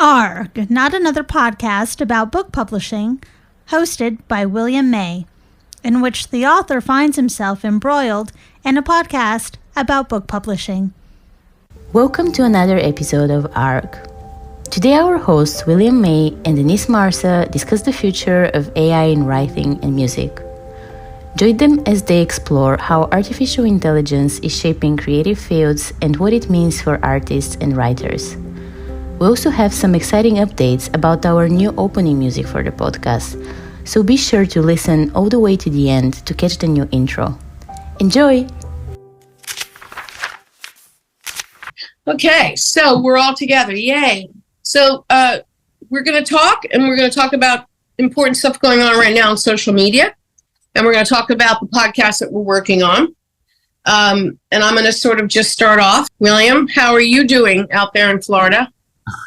ARG, not another podcast about book publishing, hosted by William May, in which the author finds himself embroiled in a podcast about book publishing. Welcome to another episode of ARG. Today our hosts William May and Denise Marsa discuss the future of AI in writing and music. Join them as they explore how artificial intelligence is shaping creative fields and what it means for artists and writers. We also have some exciting updates about our new opening music for the podcast, so be sure to listen all the way to the end to catch the new intro. Enjoy! Okay, so we're all together, yay! So we're going to talk about important stuff going on right now on social media, and we're going to talk about the podcast that we're working on. And I'm going to sort of just start off. William, how are you doing out there in Florida?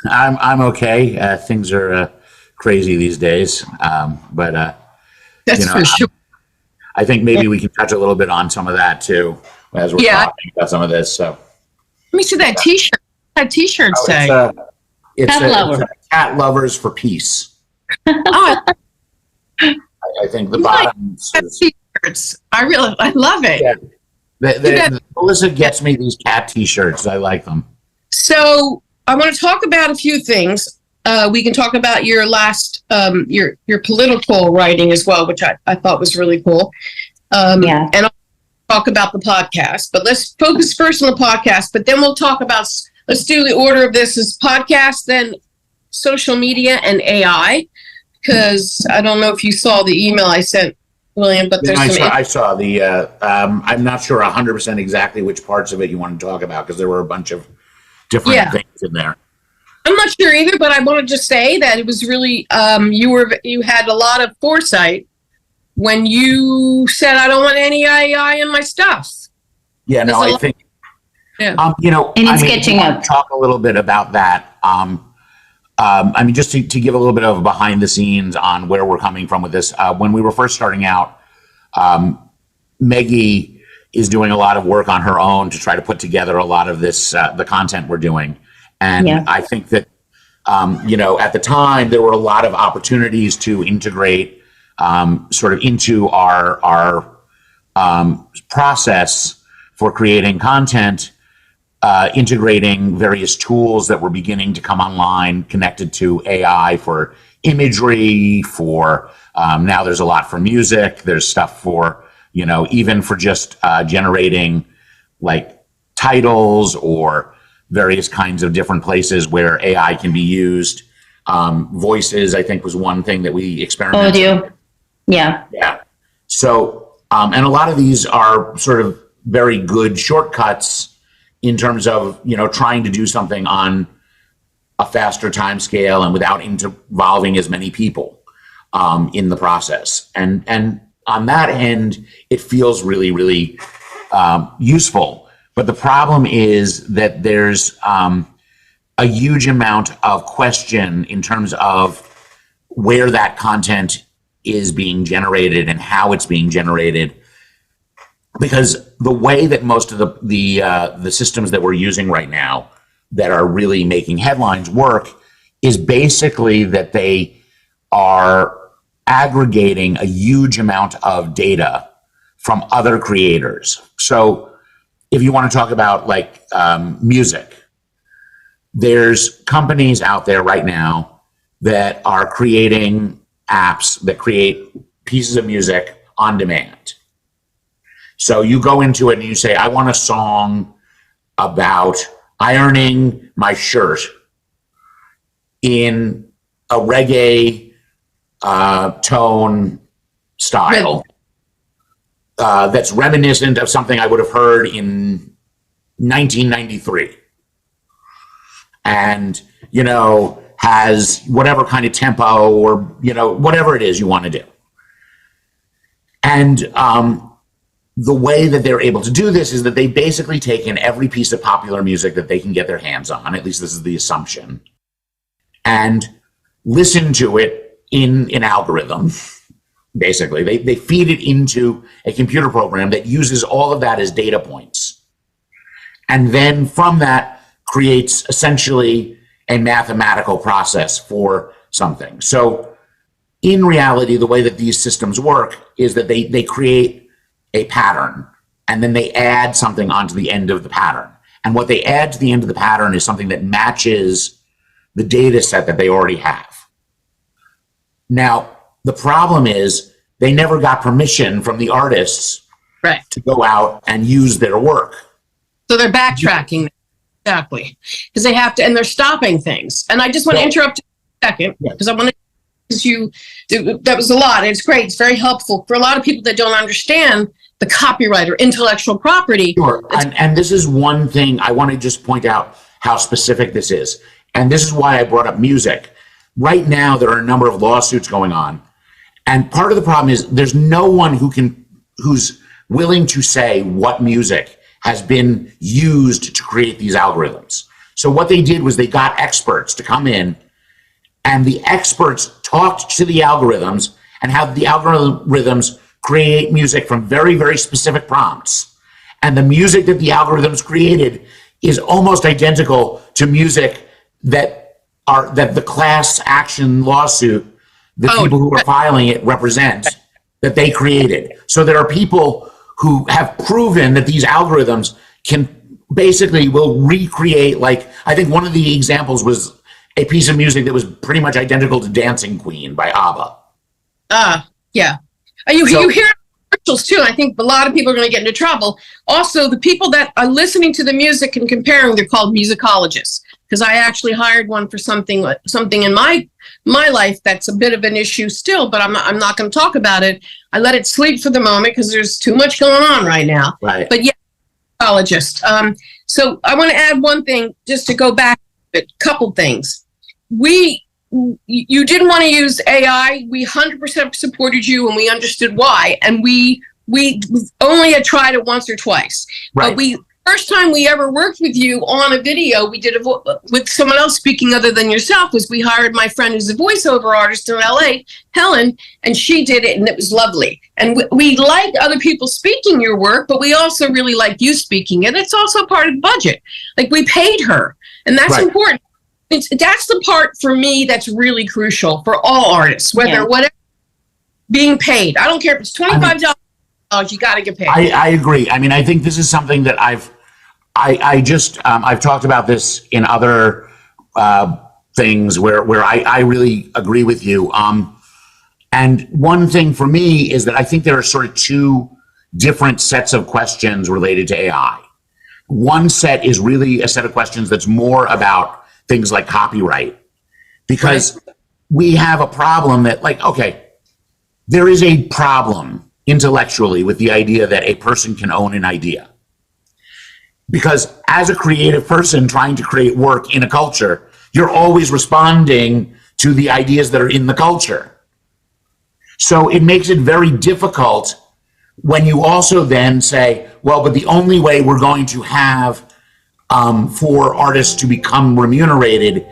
I'm okay. Things are crazy these days, but that's for sure. I think maybe we can touch a little bit on some of that too as we're talking about some of this. So let me see that T-shirt. That T-shirt say it's cat lovers for peace. Oh, I think the bottom T-shirts. I love it. Yeah. Melissa gets me these cat T-shirts. I like them. So I want to talk about a few things. We can talk about your last, your political writing as well, which I thought was really cool. And I'll talk about the podcast. But let's focus first on the podcast, but then we'll talk about, let's do the order of this as podcast, then social media and AI, because I don't know if you saw the email I sent, William, but there's I saw the, I'm not sure 100% exactly which parts of it you want to talk about, because there were a bunch of different things in there. I'm not sure either, but I want to just say that it was really you had a lot of foresight when you said I don't want any AI in my stuff. Yeah, no, I think and it's catching up. Talk a little bit about that. Just to give a little bit of behind the scenes on where we're coming from with this. When we were first starting out, Meggie is doing a lot of work on her own to try to put together a lot of this, the content we're doing. And I think that, at the time, there were a lot of opportunities to integrate sort of into our process for creating content, integrating various tools that were beginning to come online connected to AI for imagery, for now there's a lot for music, there's stuff for, even for just generating like titles or various kinds of different places where AI can be used. Voices, I think, was one thing that we experimented with. Audio. Yeah. So, and a lot of these are sort of very good shortcuts in terms of, trying to do something on a faster time scale and without involving as many people in the process. And on that end, it feels really, really useful. But the problem is that there's a huge amount of question in terms of where that content is being generated and how it's being generated. Because the way that most of the systems that we're using right now that are really making headlines work is basically that they are aggregating a huge amount of data from other creators. So if you want to talk about like music, there's companies out there right now that are creating apps that create pieces of music on demand. So you go into it and you say, I want a song about ironing my shirt in a reggae tone style that's reminiscent of something I would have heard in 1993. And, has whatever kind of tempo or, whatever it is you want to do. And the way that they're able to do this is that they basically take in every piece of popular music that they can get their hands on, at least this is the assumption, and listen to it in an algorithm. Basically, they feed it into a computer program that uses all of that as data points. And then from that creates essentially a mathematical process for something. So in reality, the way that these systems work is that they create a pattern, and then they add something onto the end of the pattern. And what they add to the end of the pattern is something that matches the data set that they already have. Now, the problem is they never got permission from the artists to go out and use their work. So they're backtracking. Exactly. Because they have to, and they're stopping things. And I just want to interrupt a second, because I want to, that was a lot. It's great. It's very helpful for a lot of people that don't understand the copyright or intellectual property. Sure. And this is one thing I want to just point out how specific this is. And this is why I brought up music. Right now, there are a number of lawsuits going on. And part of the problem is there's no one who's willing to say what music has been used to create these algorithms. So what they did was they got experts to come in, and the experts talked to the algorithms and have the algorithms create music from very, very specific prompts. And the music that the algorithms created is almost identical to music that the class action lawsuit, the people who are filing it represent, that they created. So there are people who have proven that these algorithms will recreate, like, I think one of the examples was a piece of music that was pretty much identical to Dancing Queen by ABBA. Yeah. You hear commercials too. I think a lot of people are going to get into trouble. Also, the people that are listening to the music and comparing, they're called musicologists. Because I actually hired one for something in my life that's a bit of an issue still, but I'm not going to talk about it. I let it sleep for the moment because there's too much going on right now. Right. But yeah, musicologist. So I want to add one thing just to go back a couple things. You didn't want to use AI. We 100% supported you, and we understood why. And we only had tried it once or twice. Right. But first time we ever worked with you on a video, we did it with someone else speaking other than yourself, was we hired my friend who's a voiceover artist in LA, Helen, and she did it, and it was lovely. And we like other people speaking your work, but we also really like you speaking it. It's also part of the budget. Like, we paid her, and that's important. That's the part for me that's really crucial for all artists, whatever, being paid. I don't care if it's $25. You got to get paid. I agree. I mean, I think this is something that I've talked about this in other things where I really agree with you. And one thing for me is that I think there are sort of two different sets of questions related to AI. One set is really a set of questions that's more about things like copyright, because we have a problem that, like, okay, there is a problem intellectually with the idea that a person can own an idea. Because as a creative person trying to create work in a culture, you're always responding to the ideas that are in the culture. So it makes it very difficult when you also then say, well, but the only way we're going to have for artists to become remunerated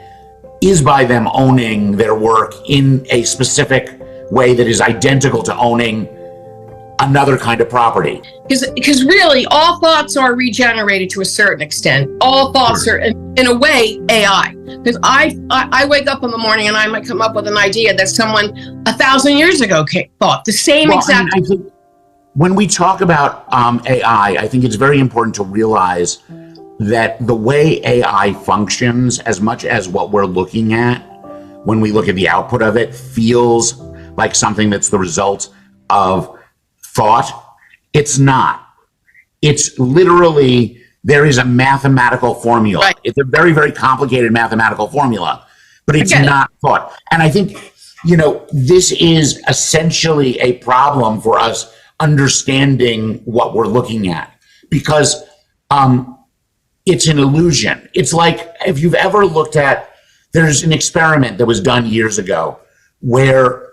is by them owning their work in a specific way that is identical to owning another kind of property. Because really, all thoughts are regenerated to a certain extent. All thoughts are, in a way, AI. Because I wake up in the morning and I might come up with an idea that someone 1,000 years ago thought. The same exact. I think when we talk about AI, I think it's very important to realize that the way AI functions, as much as what we're looking at when we look at the output of it feels like something that's the result of thought, it's not. It's literally, there is a mathematical formula. Right. It's a very, very complicated mathematical formula, but it's not thought. And I think, this is essentially a problem for us understanding what we're looking at, because it's an illusion. It's like, if you've ever looked at, there's an experiment that was done years ago where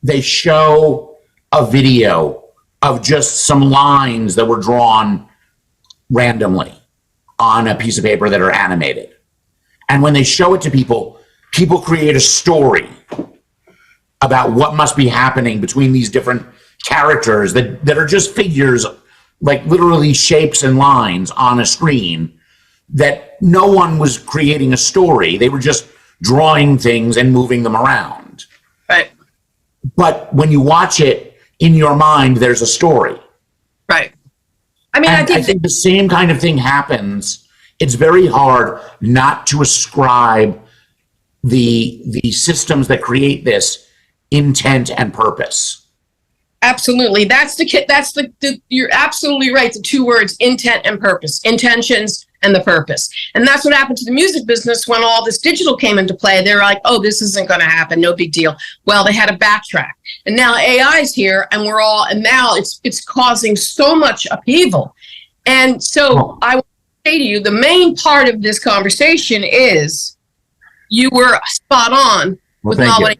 they show a video of just some lines that were drawn randomly on a piece of paper that are animated. And when they show it to people, people create a story about what must be happening between these different characters that are just figures, like literally shapes and lines on a screen that no one was creating a story. They were just drawing things and moving them around. Right. But when you watch it in your mind, there's a story. Right. I mean, I think the same kind of thing happens. It's very hard not to ascribe the systems that create this intent and purpose. Absolutely. You're absolutely right. The two words, intent and purpose, intentions and the purpose. And that's what happened to the music business when all this digital came into play. They're like, oh, this isn't going to happen. No big deal. Well, they had to backtrack. And now AI is here and now it's causing so much upheaval. And so I will say to you, the main part of this conversation is you were spot on with not what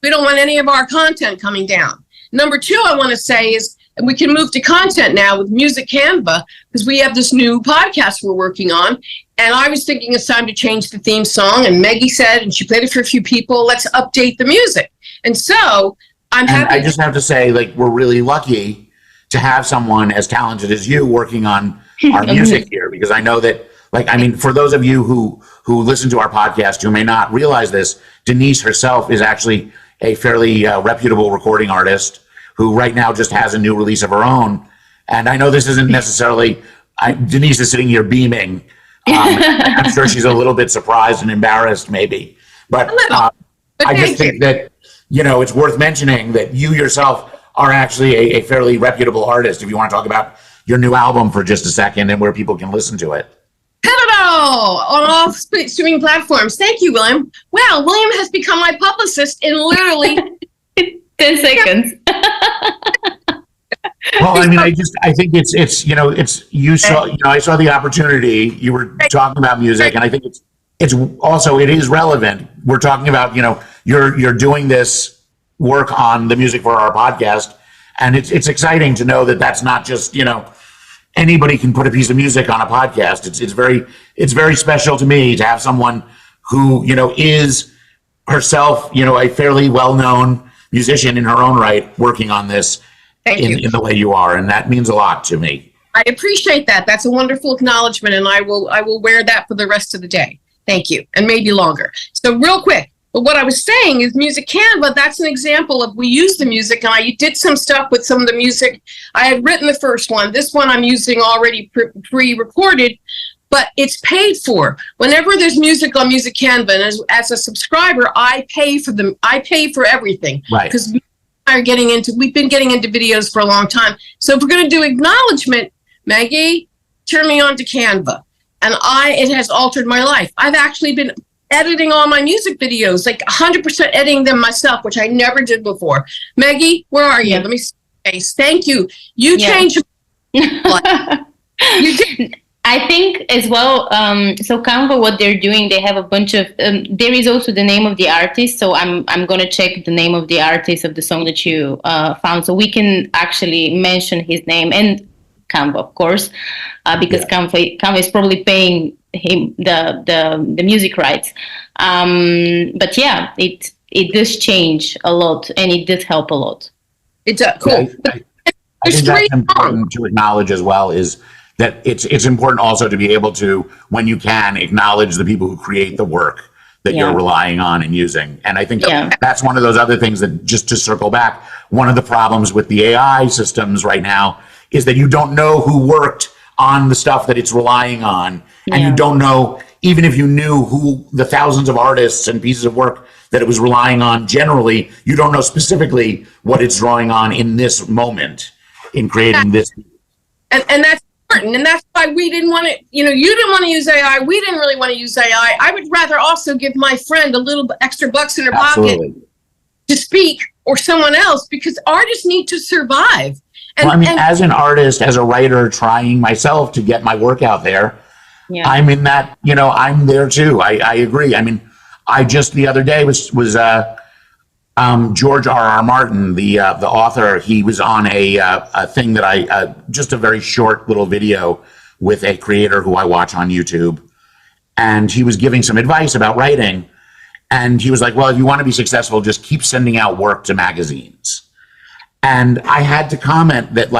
we don't want any of our content coming down. Number two, I want to say is, and we can move to content now with Music Canva, because we have this new podcast we're working on. And I was thinking it's time to change the theme song. And Maggie said, and she played it for a few people, let's update the music. And so I'm happy. I just have to say, like, we're really lucky to have someone as talented as you working on our music here, because I know that, like, I mean, for those of you who listen to our podcast who may not realize this, Denise herself is actually a fairly reputable recording artist who right now just has a new release of her own. And I know this isn't necessarily, Denise is sitting here beaming. I'm sure she's a little bit surprised and embarrassed maybe. But I just think that, you know, it's worth mentioning that you yourself are actually a fairly reputable artist, if you want to talk about your new album for just a second and where people can listen to it. Hello, on all streaming platforms. Thank you, William. Well, William has become my publicist in literally 10 seconds. Well, I mean, I think it's, you know, you saw, you know, I saw the opportunity, you were talking about music, and I think it's also, it is relevant. We're talking about, you know, you're doing this work on the music for our podcast, and it's exciting to know that that's not just, you know, anybody can put a piece of music on a podcast. It's very special to me to have someone who, you know, is herself, you know, a fairly well-known musician in her own right, working on this in the way you are. And that means a lot to me. I appreciate that. That's a wonderful acknowledgement. And I will wear that for the rest of the day. Thank you. And maybe longer. So real quick, but what I was saying is Music Canva, that's an example of we use the music, and I did some stuff with some of the music. I had written the first one. This one I'm using already pre-recorded, but it's paid for. Whenever there's music on Music Canva, and as a subscriber, I pay for them. I pay for everything. Right. Because we've been getting into videos for a long time. So if we're going to do acknowledgement, Maggie, turn me on to Canva. And it has altered my life. I've actually been editing all my music videos, like 100% editing them myself, which I never did before. Maggie, where are you? Let me see your face. Thank you. You changed my life. You did. I think as well, so Canva, what they're doing, they have a bunch of, there is also the name of the artist. So I'm going to check the name of the artist of the song that you found. So we can actually mention his name and Canva, of course, because Canva is probably paying him the music rights. But yeah, it does change a lot, and it does help a lot. It's cool. I think that's important to acknowledge as well, is that it's important also to be able to, when you can, acknowledge the people who create the work that you're relying on and using. And I think that's one of those other things that, just to circle back, one of the problems with the AI systems right now is that you don't know who worked on the stuff that it's relying on. And you don't know, even if you knew who the thousands of artists and pieces of work that it was relying on, generally, you don't know specifically what it's drawing on in this moment in creating this. And that's important. And that's why we didn't want to, you didn't want to use AI. We didn't really want to use AI. I would rather also give my friend a little extra bucks in her pocket to speak, or someone else, because artists need to survive. And, as an artist, as a writer, trying myself to get my work out there, I'm in that, I'm there too. I agree. I mean, I just the other day was George R.R. Martin, the author. He was on a thing that just a very short little video with a creator who I watch on YouTube. And he was giving some advice about writing. And he was like, well, if you want to be successful, just keep sending out work to magazines. And I had to comment that,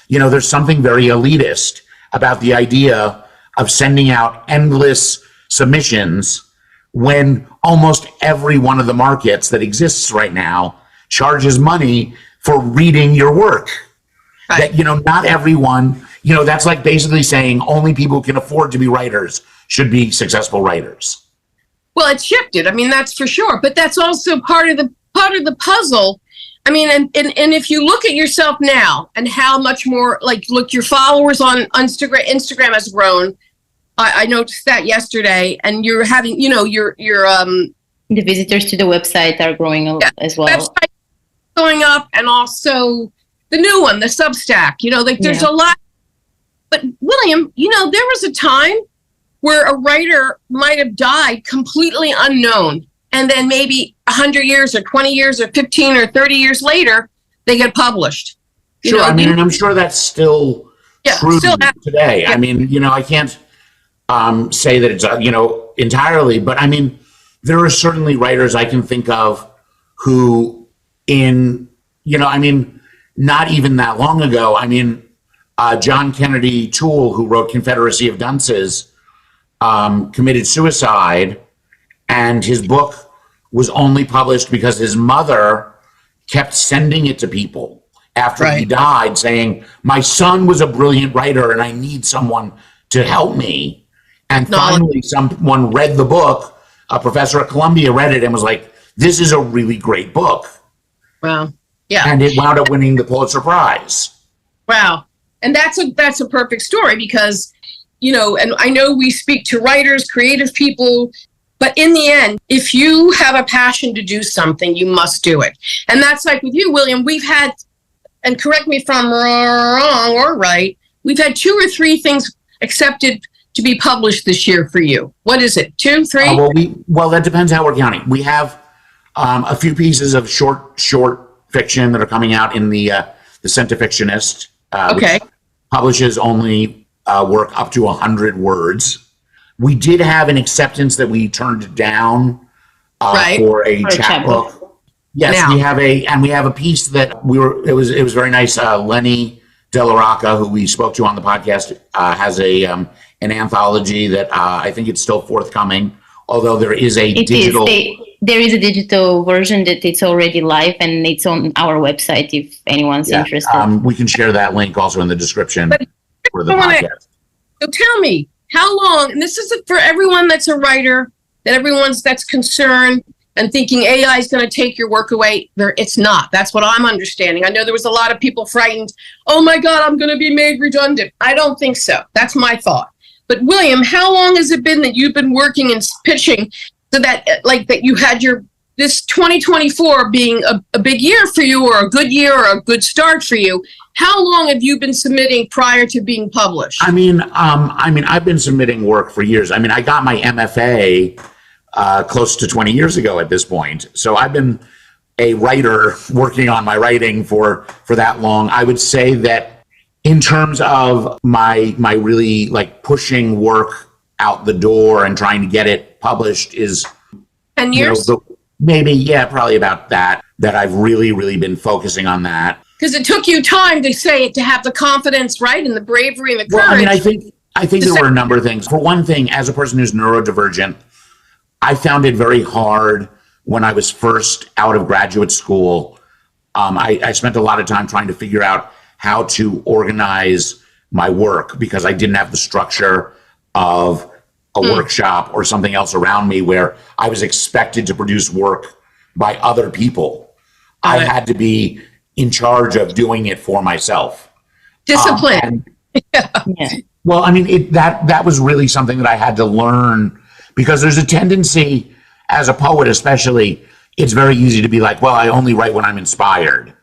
there's something very elitist about the idea of sending out endless submissions when almost every one of the markets that exists right now charges money for reading your work. Right. That, not everyone, that's like basically saying only people who can afford to be writers should be successful writers. Well, it's shifted. I mean, that's for sure. But that's also part of the puzzle. I mean, and if you look at yourself now and how much more, look, your followers on Instagram has grown. I noticed that yesterday, and you're having, your the visitors to the website are growing as well. Website going up, and also the new one, the Substack. There's a lot. But William, there was a time where a writer might have died completely unknown, and then maybe 100 years or 20 years or 15 or 30 years later, they get published. Sure, and I'm sure that's still true today. Yeah. I mean, I can't say that it's, entirely, but I mean, there are certainly writers I can think of who not even that long ago, John Kennedy Toole, who wrote Confederacy of Dunces, committed suicide, and his book was only published because his mother kept sending it to people after he died, saying, my son was a brilliant writer and I need someone to help me. And finally, someone read the book. A professor at Columbia read it and was like, this is a really great book. Wow. Yeah. And it wound up winning the Pulitzer Prize. Wow. And that's a perfect story because, and I know we speak to writers, creative people, but in the end, if you have a passion to do something, you must do it. And that's like with you, William, we've had, and correct me if I'm wrong or right, we've had 2 or 3 things accepted to be published this year for you. What is it? 2, 3? Well, that depends how we're counting. We have a few pieces of short fiction that are coming out in the Centifictionist, which publishes only work up to 100 words. We did have an acceptance that we turned down for a chapbook. Yes, we have a piece that it was very nice. Lenny De La Rocca, who we spoke to on the podcast, has an anthology that I think it's still forthcoming, although there is a digital. There is a digital version that it's already live and it's on our website if anyone's interested. We can share that link also in the description for the podcast. So tell me, how long, and this is for everyone that's a writer, that's concerned and thinking AI is going to take your work away. It's not. That's what I'm understanding. I know there was a lot of people frightened. Oh my God, I'm going to be made redundant. I don't think so. That's my thought. But William, how long has it been that you've been working and pitching so that that you had this 2024 being a big year for you, or a good year, or a good start for you? How long have you been submitting prior to being published? I've been submitting work for years. I got my MFA close to 20 years ago at this point. So I've been a writer working on my writing for that long. I would say that in terms of my really pushing work out the door and trying to get it published is 10 years? Probably about that I've really, really been focusing on that. Because it took you time to say it, to have the confidence, right? And the bravery and the courage. Well, I think there were a number of things. For one thing, as a person who's neurodivergent, I found it very hard when I was first out of graduate school. I spent a lot of time trying to figure out how to organize my work because I didn't have the structure of a workshop or something else around me where I was expected to produce work by other people. I had to be in charge of doing it for myself. Discipline. Well, that was really something that I had to learn because there's a tendency as a poet, especially, it's very easy to be like, well, I only write when I'm inspired.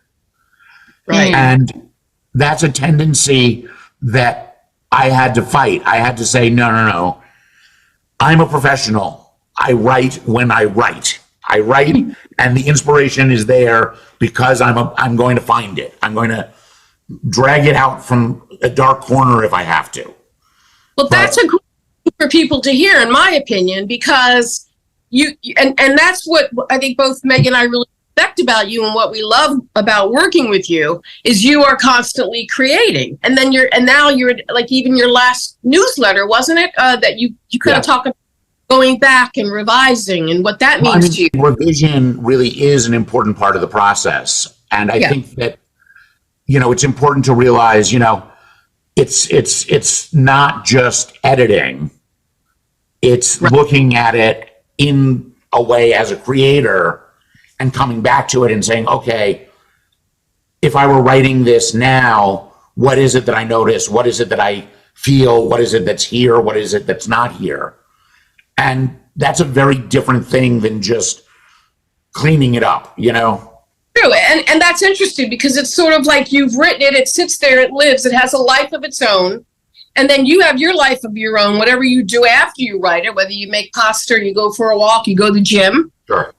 Right. And that's a tendency that I had to fight. I had to say, no. I'm a professional. I write when I write. I write and the inspiration is there because I'm going to find it. I'm going to drag it out from a dark corner if I have to. Well, that's a great thing for people to hear, in my opinion, because and that's what I think both Meg and I really respect about you and what we love about working with you is you are constantly creating. And then now you're like, even your last newsletter, wasn't it? That you kind of talk about going back and revising and what that means to you. Revision really is an important part of the process. And I think that, it's important to realize, it's not just editing. It's looking at it in a way as a creator and coming back to it and saying, okay, if I were writing this now, what is it that I notice? What is it that I feel? What is it that's here? What is it that's not here? And that's a very different thing than just cleaning it up, True. And that's interesting because it's sort of like you've written it, it sits there, it lives, it has a life of its own. And then you have your life of your own, whatever you do after you write it, whether you make pasta or you go for a walk, you go to the gym. Sure.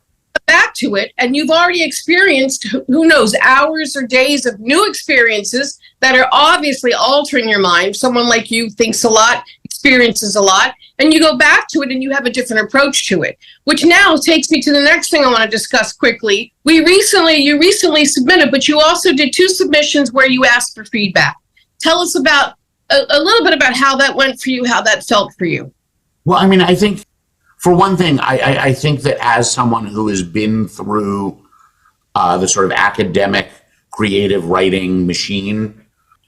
Back to it, and you've already experienced, who knows, hours or days of new experiences that are obviously altering your mind. Someone like you thinks a lot, experiences a lot, and you go back to it and you have a different approach to it, which now takes me to the next thing I want to discuss quickly. You recently submitted, but you also did 2 submissions where you asked for feedback. Tell us about a little bit about how that went for you, how that felt for you. Well, I think, for one thing, I think that as someone who has been through the sort of academic creative writing machine,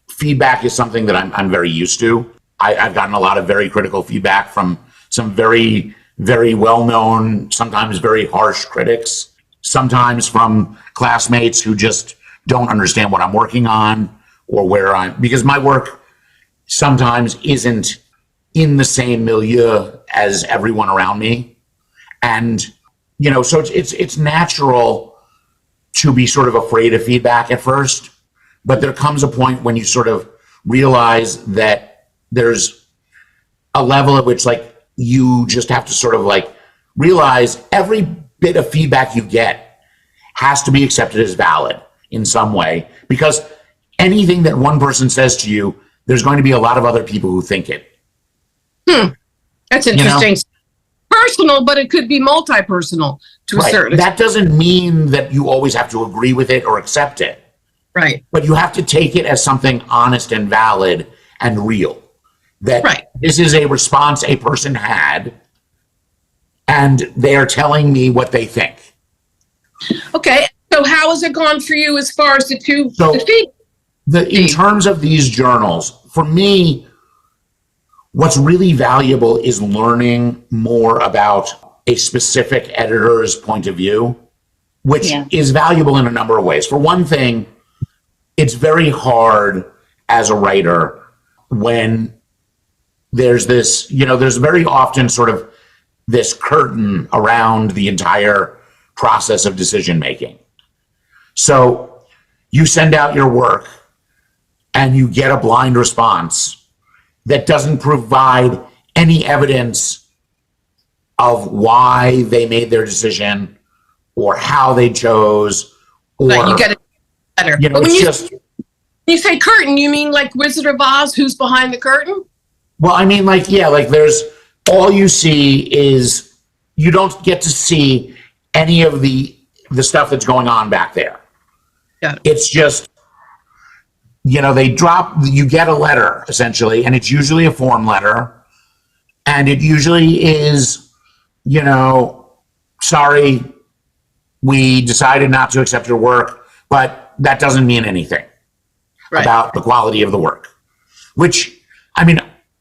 feedback is something that I'm very used to. I've gotten a lot of very critical feedback from some very, very well-known, sometimes very harsh critics, sometimes from classmates who just don't understand what I'm working on or because my work sometimes isn't in the same milieu as everyone around me. And, so it's natural to be sort of afraid of feedback at first, but there comes a point when you sort of realize that there's a level at which you just have to sort of realize every bit of feedback you get has to be accepted as valid in some way, because anything that one person says to you, there's going to be a lot of other people who think it. That's interesting. Personal, but it could be multi-personal to a certain extent. That doesn't mean that you always have to agree with it or accept it. Right. But you have to take it as something honest and valid and real. That this is a response a person had, and they are telling me what they think. Okay. So how has it gone for you as far as the two? In terms of these journals, for me, what's really valuable is learning more about a specific editor's point of view, which is valuable in a number of ways. For one thing, it's very hard as a writer when there's this, there's very often sort of this curtain around the entire process of decision making. So you send out your work and you get a blind response that doesn't provide any evidence of why they made their decision or how they chose, or you get it better. But when you say curtain, you mean like Wizard of Oz, who's behind the curtain? Well, there's all you see is you don't get to see any of the stuff that's going on back there. Yeah. It's just, you get a letter essentially, and it's usually a form letter, and it usually is, sorry, we decided not to accept your work, but that doesn't mean anything about the quality of the work, which,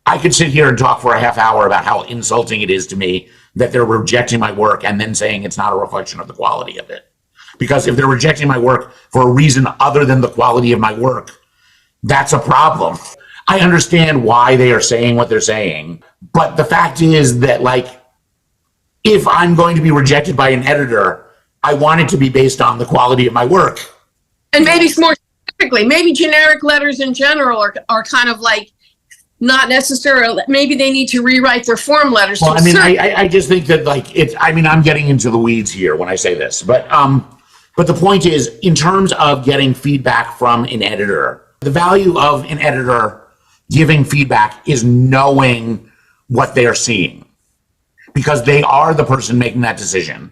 I could sit here and talk for a half hour about how insulting it is to me that they're rejecting my work and then saying it's not a reflection of the quality of it. Because if they're rejecting my work for a reason other than the quality of my work, that's a problem. I understand why they are saying what they're saying, but the fact is that, if I'm going to be rejected by an editor, I want it to be based on the quality of my work. And maybe more specifically, maybe generic letters in general are kind of not necessarily, maybe they need to rewrite their form letters. Well, I just think that I'm getting into the weeds here when I say this, but the point is, in terms of getting feedback from an editor, the value of an editor giving feedback is knowing what they're seeing, because they are the person making that decision.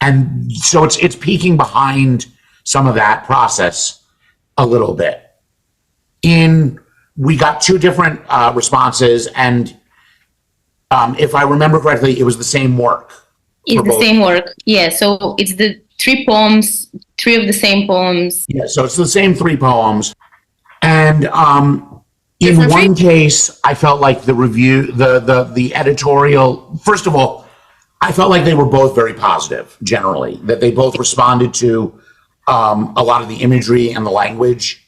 And so it's peeking behind some of that process a little bit. We got two different responses, and if I remember correctly, it was the same work. It's the same work. Yeah. So it's the three of the same poems. Yeah. So it's the same three poems. And in one case, I felt like the review, the editorial, first of all, I felt like they were both very positive, generally, that they both responded to a lot of the imagery and the language.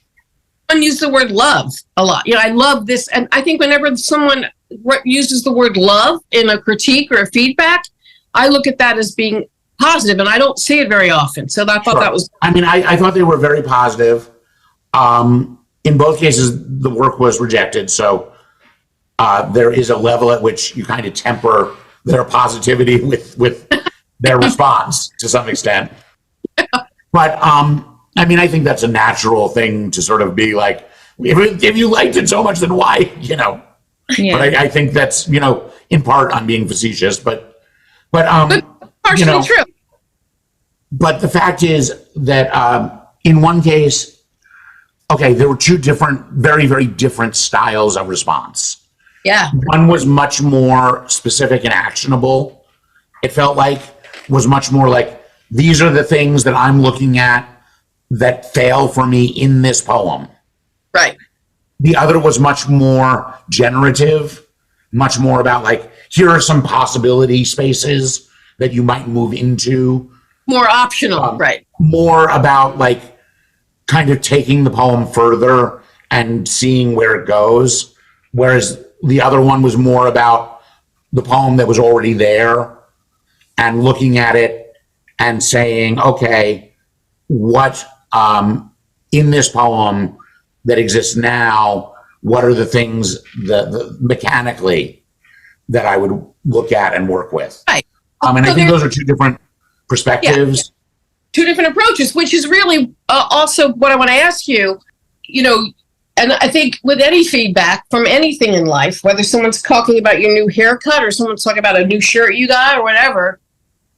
Someone used the word love a lot. I love this. And I think whenever someone uses the word love in a critique or a feedback, I look at that as being positive, and I don't see it very often. So I thought that was... I mean, I thought they were very positive. In both cases, the work was rejected. So there is a level at which you kind of temper their positivity with their response to some extent. But I mean, I think that's a natural thing to sort of be like, if you liked it so much, then why, Yeah. But I think that's, in part I'm being facetious, but partially true. But the fact is that in one case, okay, there were two different, very, very different styles of response. Yeah. One was much more specific and actionable. It felt like was much more like, these are the things that I'm looking at that fail for me in this poem. Right. The other was much more generative, much more about like, here are some possibility spaces that you might move into. More optional, right. More about like kind of taking the poem further and seeing where it goes. Whereas the other one was more about the poem that was already there and looking at it and saying, okay, what in this poem that exists now, what are the things that mechanically that I would look at and work with? Right. And I think those are two different perspectives. Yeah. Two different approaches, which is really also what I want to ask you, and I think with any feedback from anything in life, whether someone's talking about your new haircut or someone's talking about a new shirt you got or whatever,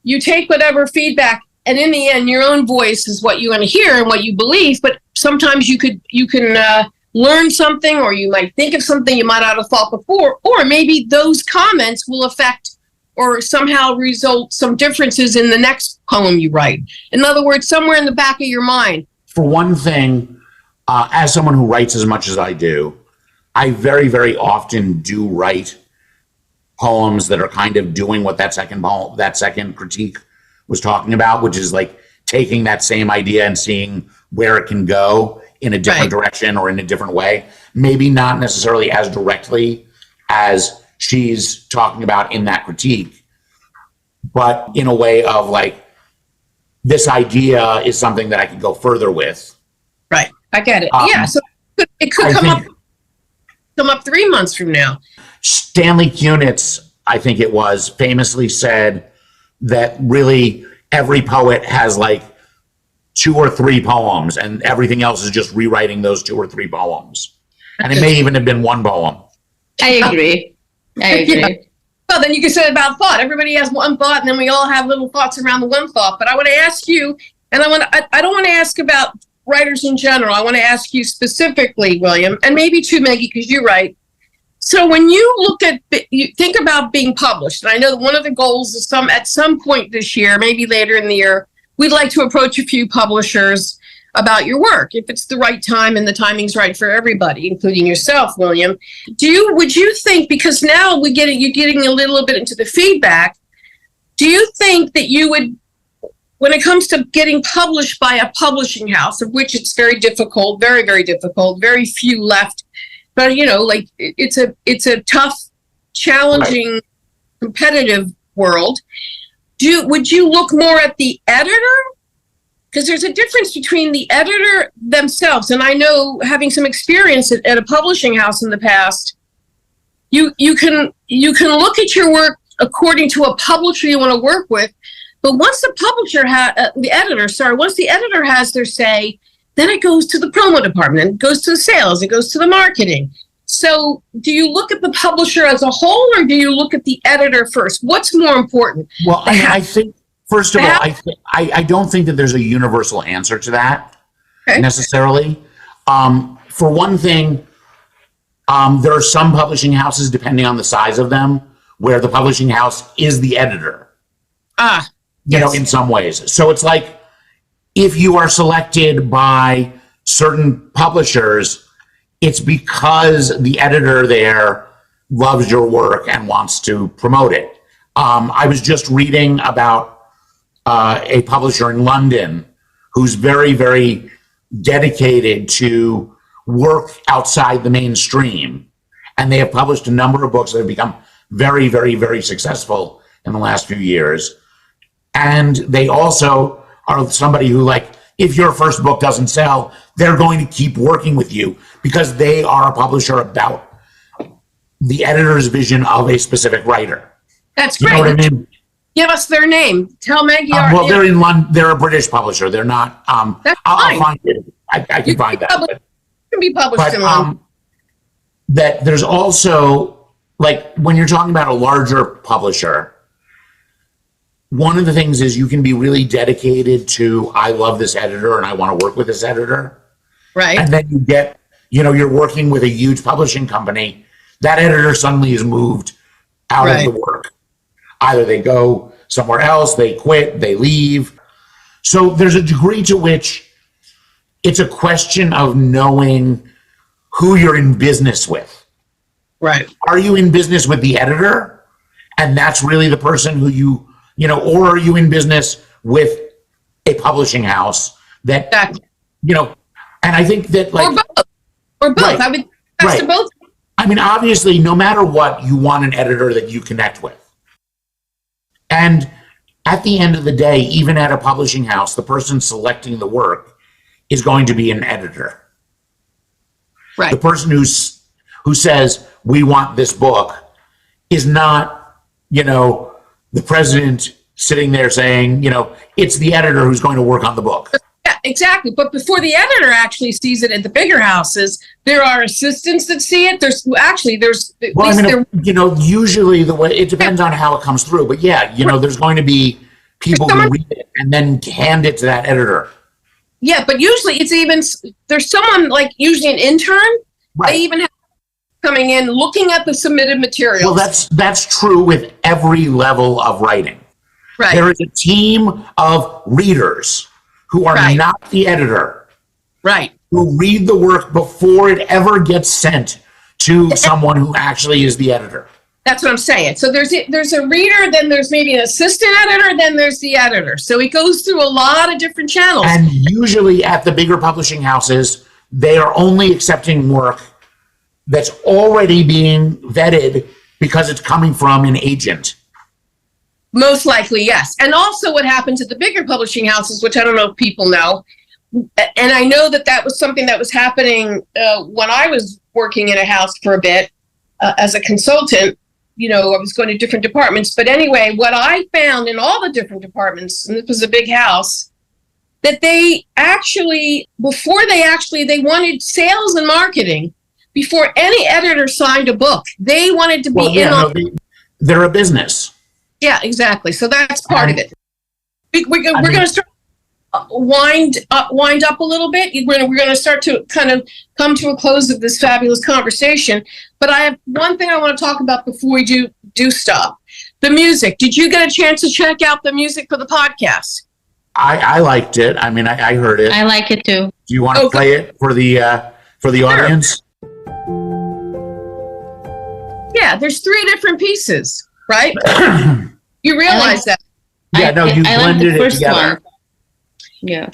you take whatever feedback, and in the end, your own voice is what you want to hear and what you believe. But sometimes you can learn something, or you might think of something you might not have thought before, or maybe those comments will affect or somehow result some differences in the next poem you write. In other words, somewhere in the back of your mind. For one thing, as someone who writes as much as I do, I very, very often do write poems that are kind of doing what that second critique was talking about, which is like taking that same idea and seeing where it can go in a different direction or in a different way. Maybe not necessarily as directly as she's talking about in that critique, but in a way of like, this idea is something that I could go further with. Right. I get it. Yeah. So it could come up 3 months from now. Stanley Kunitz, I think it was, famously said that really every poet has like 2 or 3 poems and everything else is just rewriting those 2 or 3 poems. And it may even have been one poem. I agree. Yeah. Well, then you can say about thought. Everybody has one thought, and then we all have little thoughts around the one thought. But I want to ask you, and I don't want to ask about writers in general. I want to ask you specifically, William, and maybe too, Maggie, because you write. So when you think about being published, and I know that one of the goals is at some point this year, maybe later in the year, we'd like to approach a few publishers about your work, if it's the right time and the timing's right for everybody, including yourself, William. Would you think, because now you're getting a little bit into the feedback, do you think that you would, when it comes to getting published by a publishing house, of which it's very difficult, very, very difficult, very few left, but it's a tough, challenging, competitive world, would you look more at the editor? Because there's a difference between the editor themselves, and I know, having some experience at a publishing house in the past, you can look at your work according to a publisher you want to work with, but once the editor has their say, then it goes to the promo department, it goes to the sales, it goes to the marketing. So do you look at the publisher as a whole, or do you look at the editor first? What's more important? Well, I think First of all, I don't think that there's a universal answer to that necessarily. For one thing, there are some publishing houses, depending on the size of them, where the publishing house is the editor. In some ways. So it's like, if you are selected by certain publishers, it's because the editor there loves your work and wants to promote it. I was just reading about a publisher in London who's very, very dedicated to work outside the mainstream. And they have published a number of books that have become very, very, very successful in the last few years. And they also are somebody who, like, if your first book doesn't sell, they're going to keep working with you because they are a publisher about the editor's vision of a specific writer. That's great. You know what I mean? Give us their name. Tell Maggie. Well, they're in London. They're a British publisher. They're not. I'll find it. I can find that. It can be published in London. That there's also, like, when you're talking about a larger publisher, one of the things is you can be really dedicated to, I love this editor and I want to work with this editor. Right. And then you get, you're working with a huge publishing company. That editor suddenly is moved out of the work. Either they go somewhere else, they quit, they leave. So there's a degree to which it's a question of knowing who you're in business with. Right. Are you in business with the editor? And that's really the person who or are you in business with a publishing house that, exactly. And I think that, like, or both. I would ask to both. I mean, obviously, no matter what, you want an editor that you connect with. And at the end of the day, even at a publishing house, the person selecting the work is going to be an editor. Right. The person who says, we want this book, is not, the president sitting there saying, it's the editor who's going to work on the book. Yeah, exactly. But before the editor actually sees it at the bigger houses, there are assistants that see it. Usually the way, it depends on how it comes through. But there's going to be people who read it and then hand it to that editor. Yeah, but usually there's someone, like, usually an intern. Right. They even have coming in, looking at the submitted materials. Well, that's true with every level of writing. Right. There is a team of readers who are not the editor. Right. Who read the work before it ever gets sent to someone who actually is the editor. That's what I'm saying. So there's a reader, then there's maybe an assistant editor, then there's the editor. So it goes through a lot of different channels. And usually at the bigger publishing houses, they are only accepting work that's already being vetted because it's coming from an agent. Most likely, yes. And also what happens at the bigger publishing houses, which I don't know if people know, and I know that was something that was happening when I was working in a house for a bit as a consultant. I was going to different departments. But anyway, what I found in all the different departments, and this was a big house, that they actually, they wanted sales and marketing before any editor signed a book. They wanted to be they're a business. Yeah, exactly. So that's part of it. We're going to start wind up a little bit. We're going to start to kind of come to a close of this fabulous conversation. But I have one thing I want to talk about before we do stop. The music. Did you get a chance to check out the music for the podcast? I liked it. I mean, I heard it. I like it too. Do you want to play it for the audience? Yeah, there's 3 different pieces, right? You realize that? Yeah, you blended it together. Yeah.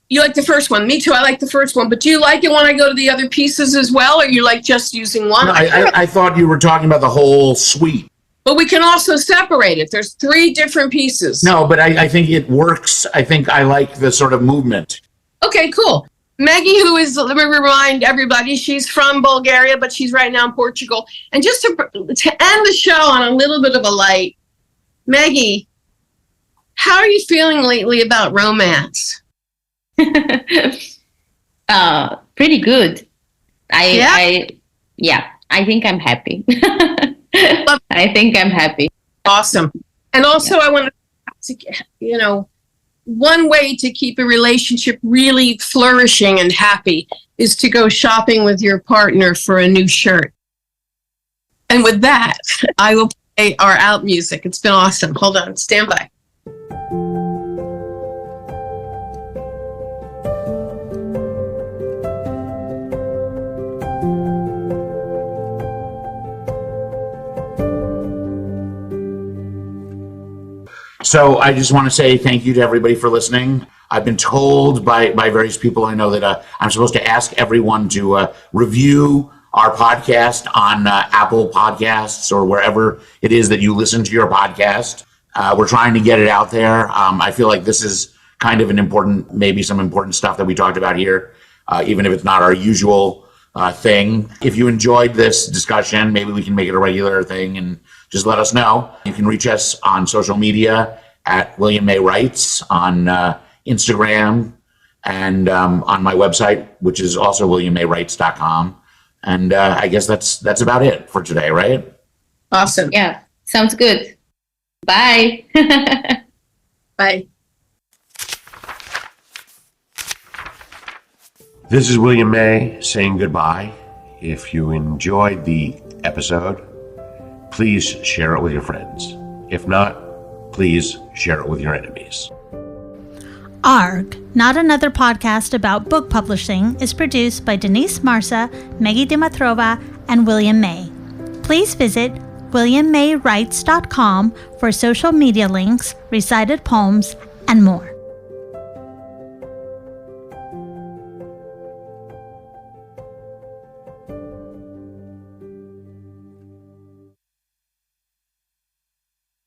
You like the first one. Me too. I like the first one. But do you like it when I go to the other pieces as well, or you like just using one? No, I thought you were talking about the whole suite. But we can also separate it. There's 3 different pieces. No, but I think it works. I think I like the sort of movement. Okay, cool. Maggie, who is, let me remind everybody, she's from Bulgaria, but she's right now in Portugal. And just to end the show on a little bit of a light, Maggie, how are you feeling lately about romance? Pretty good. I think I'm happy. I think I'm happy. Awesome. And also I want to one way to keep a relationship really flourishing and happy is to go shopping with your partner for a new shirt. And with that, I will play our out music. It's been awesome. Hold on, stand by. So I just want to say thank you to everybody for listening. I've been told by various people I know that I'm supposed to ask everyone to review our podcast on Apple Podcasts or wherever it is that you listen to your podcast. We're trying to get it out there. I feel like this is kind of maybe some important stuff that we talked about here, even if it's not our usual thing. If you enjoyed this discussion, maybe we can make it a regular thing and just let us know. You can reach us on social media at William May Writes on Instagram and on my website, which is also williammaywrites.com. And I guess that's about it for today, right? Awesome. Yeah, sounds good. Bye. Bye. This is William May saying goodbye. If you enjoyed the episode, please share it with your friends. If not, please share it with your enemies. ARG, Not Another Podcast About Book Publishing, is produced by Denise Marsa, Maggie Dimitrova, and William May. Please visit williammaywrites.com for social media links, recited poems, and more.